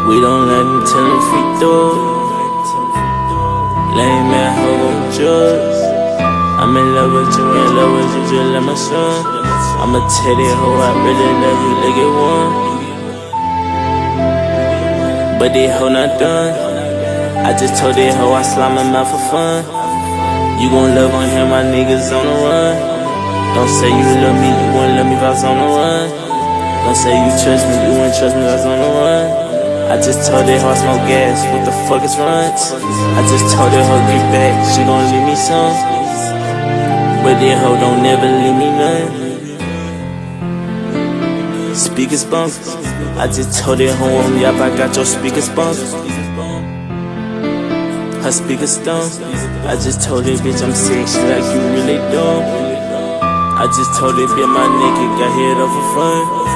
We don't let them tell them freak through. Lame man, hoe, drugs. I'm in love with you, in love with you, just like my son. I'ma tell that hoe I really love you, like it one. But that hoe not done. I just told that hoe I slime him out for fun. You gon' love on him, my niggas on the run. Don't say you love me, you wouldn't love me if I was on the run. Don't say you trust me, you wouldn't trust me if I was on the run. I just told that hoe I smoke gas, what the fuck is runs? I just told that hoe get back, she gon' leave me some. But that hoe don't never leave me none. Speakers bump, I just told that hoe on me up, I got your speakers bump. Her speakers stump. I just told that bitch I'm sexy like you really don't. I just told that bitch my nigga got hit off for fun.